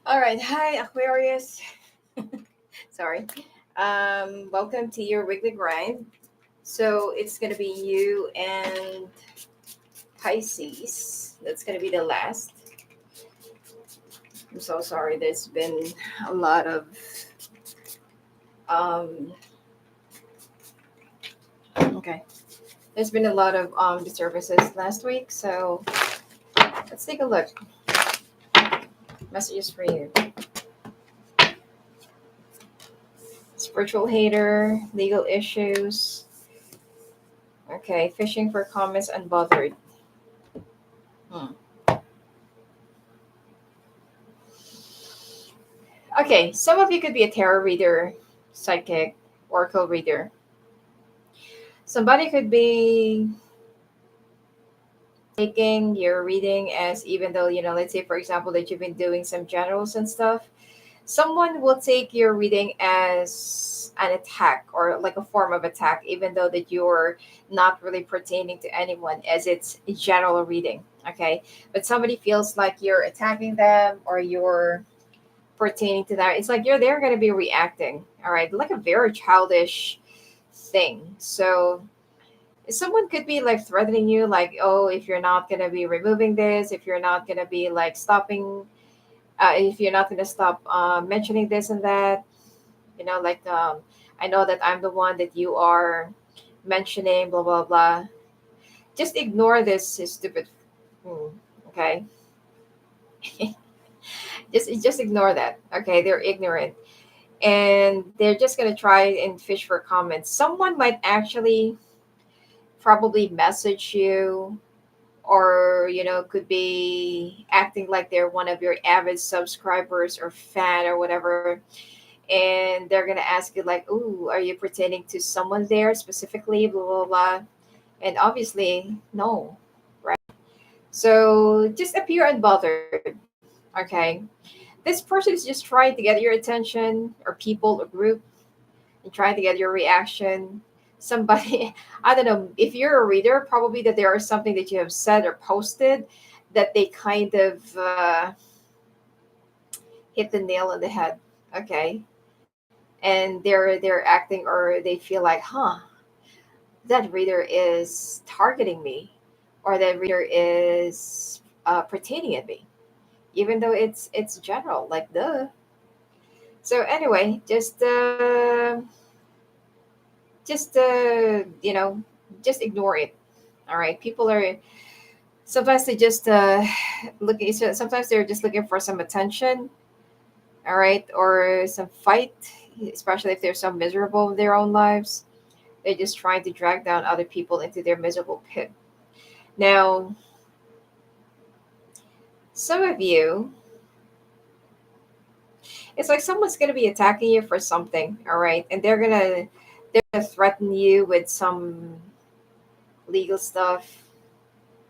All right. Hi, Aquarius. Sorry. Welcome to your weekly grind. So it's gonna be you and Pisces. That's gonna be the last. I'm so sorry. There's been a lot of um. Okay. There's been a lot of disturbances last week. So let's take a look. Messages for you. Spiritual hater, legal issues. Okay. Fishing for comments unbothered. Hmm. Okay, some of you could be a tarot reader, psychic, oracle reader. Somebody could be taking your reading as, even though, let's say, for example, that you've been doing some generals and stuff. Someone will take your reading as an attack or like a form of attack, even though that you're not really pertaining to anyone, as it's a general reading. Okay, but somebody feels like you're attacking them or you're pertaining to that. It's like they're going to be reacting. All right, like a very childish thing. So someone could be like threatening you, like, oh, if you're not going to be removing this, if you're not going to be like stopping, if you're not going to stop mentioning this and that, like, I know that I'm the one that you are mentioning, blah blah blah. Just ignore this stupid. Hmm, okay, just ignore that. Okay, they're ignorant and they're just going to try and fish for comments. Someone might actually probably message you, or could be acting like they're one of your avid subscribers or fan or whatever, and they're going to ask you like, "Ooh, are you pertaining to someone there specifically, blah blah blah?" And obviously no, right? So just appear unbothered. Okay, this person is just trying to get your attention, or people or group, and trying to get your reaction. Somebody, I don't know, if you're a reader, probably that there is something that you have said or posted that they kind of hit the nail on the head. Okay, and they're acting, or they feel like, huh, that reader is targeting me, or that reader is pertaining at me, even though it's general, like, duh. So anyway, just just ignore it. All right, people are sometimes they just looking. So sometimes they're just looking for some attention. All right, or some fight, especially if they're so miserable in their own lives. They're just trying to drag down other people into their miserable pit. Now, some of you, it's like someone's gonna be attacking you for something. All right, and they're gonna threaten you with some legal stuff,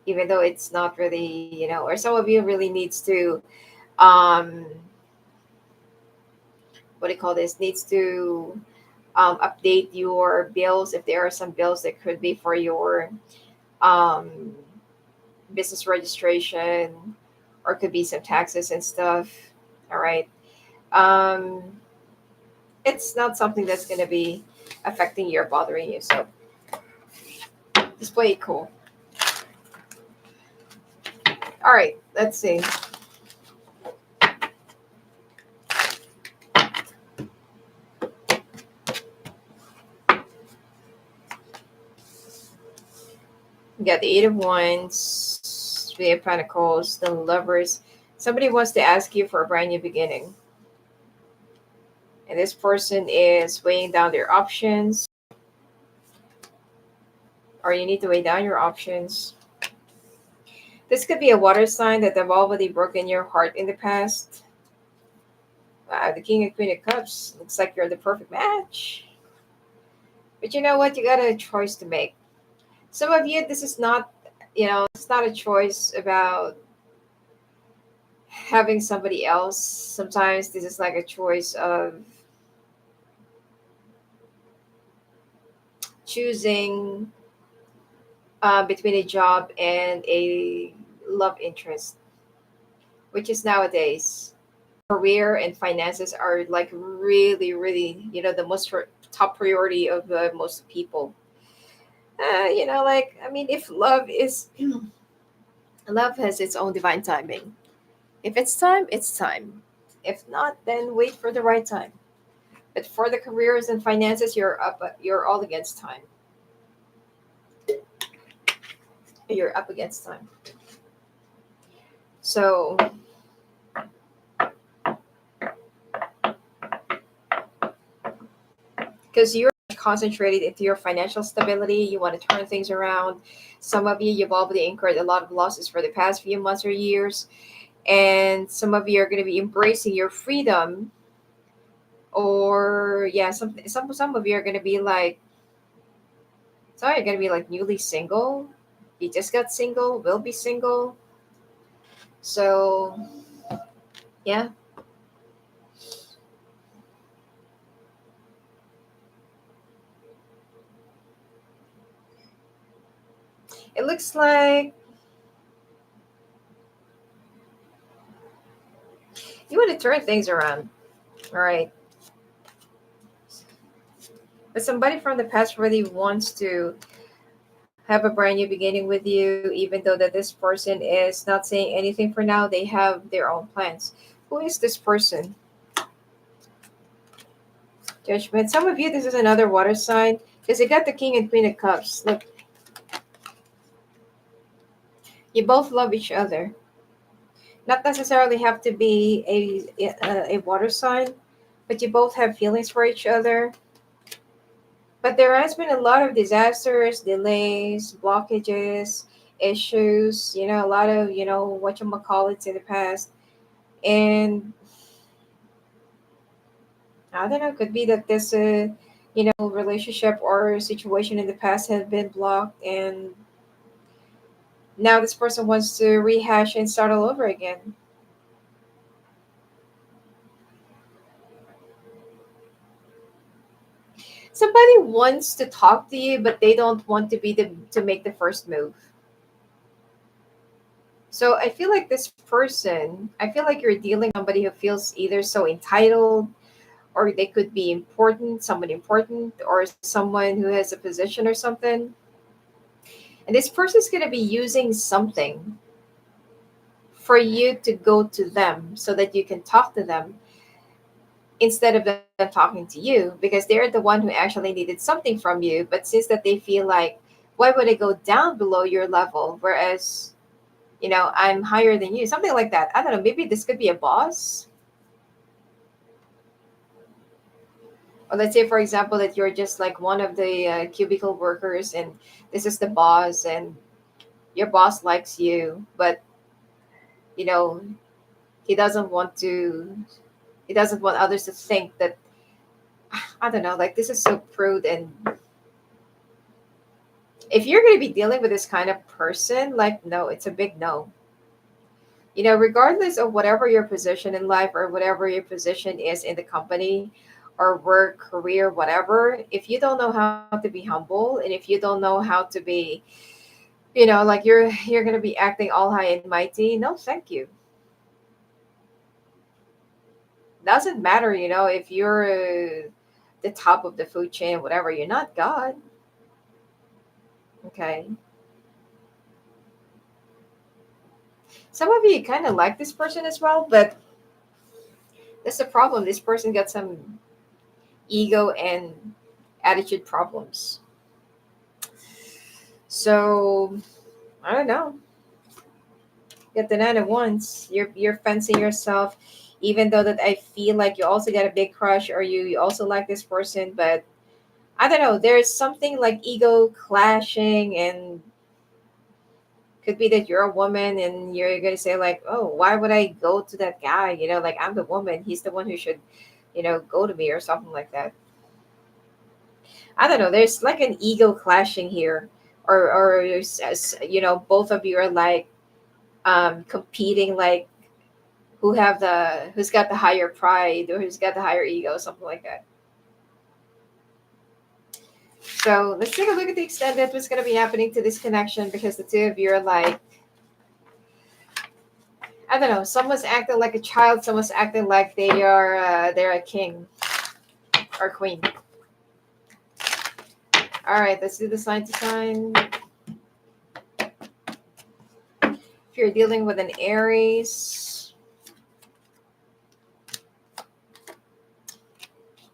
even though it's not really, or some of you really needs to um what do you call this, needs to update your bills, if there are some bills that could be for your um business registration, or could be some taxes and stuff. All right, um it's not something that's going to be affecting you or bothering you, so just play it cool. All right, let's see. We got the Eight of Wands, Three of Pentacles, the Lovers. Somebody wants to ask you for a brand new beginning. And this person is weighing down their options, or you need to weigh down your options. This could be a water sign that have already broken your heart in the past. Wow, the King and Queen of Cups. Looks like you're the perfect match. But you know what? You got a choice to make. Some of you, this is not, it's not a choice about having somebody else. Sometimes this is like a choice of choosing between a job and a love interest, which is nowadays. career and finances are like really, really, the most top priority of most people. Like, I mean, if love is love has its own divine timing. If it's time, it's time. If not, then wait for the right time. But for the careers and finances, you're all against time. You're up against time. So, because you're concentrated into your financial stability, you want to turn things around. Some of you, you've already incurred a lot of losses for the past few months or years, and some of you are going to be embracing your freedom. Or yeah, some of you are going to be like, sorry, you're going to be like newly single. You just got single, will be single. So yeah, it looks like you want to turn things around. All right. But somebody from the past really wants to have a brand new beginning with you, even though that this person is not saying anything for now. They have their own plans. Who is this person? Judgment. Some of you, this is another water sign because they got the King and Queen of Cups. Look, you both love each other. Not necessarily have to be a water sign, but you both have feelings for each other. But there has been a lot of disasters, delays, blockages, issues, a lot of, what you call it in the past. And I don't know, could be that this, relationship or situation in the past had been blocked. And now this person wants to rehash and start all over again. Somebody wants to talk to you, but they don't want to be to make the first move. So I feel like you're dealing with somebody who feels either so entitled, or they could be important, someone important, or someone who has a position or something. And this person's going to be using something for you to go to them so that you can talk to them instead of them talking to you, because they're the one who actually needed something from you. But since that they feel like, why would I go down below your level? Whereas, I'm higher than you, something like that. I don't know. Maybe this could be a boss. Or let's say, for example, that you're just like one of the cubicle workers, and this is the boss, and your boss likes you, but you know he doesn't want to. He doesn't want others to think that, I don't know. Like, this is so prude, and if you're going to be dealing with this kind of person, like, no, it's a big no. Regardless of whatever your position in life or whatever your position is in the company or work, career, whatever, if you don't know how to be humble, and if you don't know how to be, like, you're going to be acting all high and mighty, no, thank you. Doesn't matter, if you're the top of the food chain, whatever, you're not God. Okay. Some of you kind of like this person as well, but that's the problem. This person got some ego and attitude problems. So I don't know. Get the 9 of Wands. You're fencing yourself, even though that I feel like you also got a big crush, or you also like this person, but I don't know. There's something like ego clashing, and could be that you're a woman and you're gonna say like, oh, why would I go to that guy? Like, I'm the woman. He's the one who should, go to me, or something like that. I don't know. There's like an ego clashing here, or both of you are like competing, like who's got the higher pride, or who's got the higher ego, something like that. So let's take a look at the extent that what's going to be happening to this connection, because the two of you are like, I don't know. Someone's acting like a child. Someone's acting like they're a king or queen. All right, let's do the sign to sign. If you're dealing with an Aries,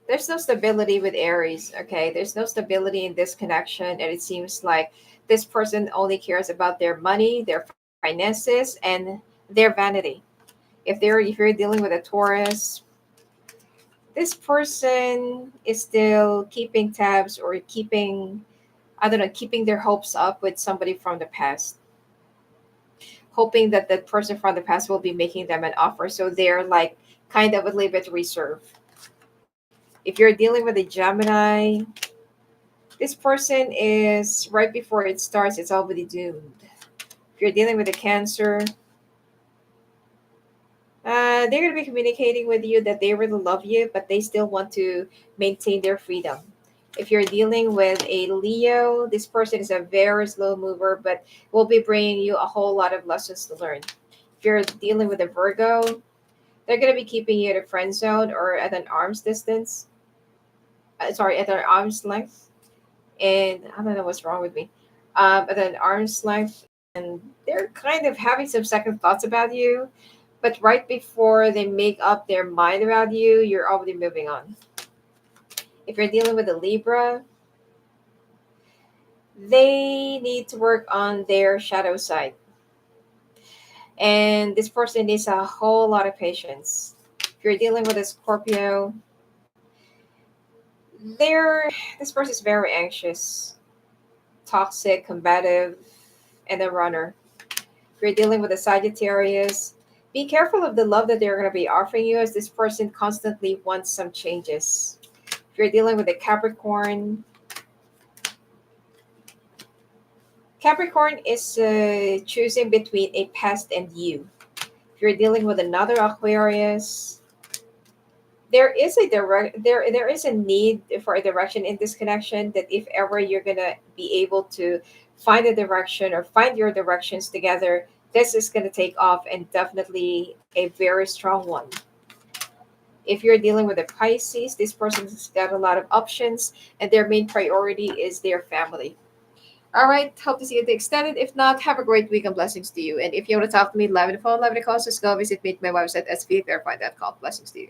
there's no stability with Aries. Okay, there's no stability in this connection, and it seems like this person only cares about their money, their finances, and their vanity. If you're dealing with a Taurus, this person is still keeping tabs or keeping, I don't know, keeping their hopes up with somebody from the past, hoping that the person from the past will be making them an offer. So they're like kind of a little bit reserved. If you're dealing with a Gemini, this person is right before it starts, it's already doomed. If you're dealing with a Cancer, they're going to be communicating with you that they really love you, but they still want to maintain their freedom. If you're dealing with a Leo, this person is a very slow mover, but will be bringing you a whole lot of lessons to learn. If you're dealing with a Virgo, they're going to be keeping you at a friend zone or at an arm's distance. Sorry, at an arm's length. And I don't know what's wrong with me. At an arm's length, and they're kind of having some second thoughts about you. But right before they make up their mind about you, you're already moving on. If you're dealing with a Libra, they need to work on their shadow side. And this person needs a whole lot of patience. If you're dealing with a Scorpio, they're this person is very anxious, toxic, combative, and a runner. If you're dealing with a Sagittarius, be careful of the love that they're going to be offering you, as this person constantly wants some changes. If you're dealing with a Capricorn, Capricorn is choosing between a past and you. If you're dealing with another Aquarius, there is a need for a direction in this connection, that if ever you're gonna be able to find a direction or find your directions together, this is gonna take off, and definitely a very strong one. If you're dealing with a Pisces, this person's got a lot of options, and their main priority is their family. All right, hope to see you at the extended. If not, have a great week and blessings to you. And if you want to talk to me live on the phone, live on the call, just go visit me at my website, svverified.com. Blessings to you.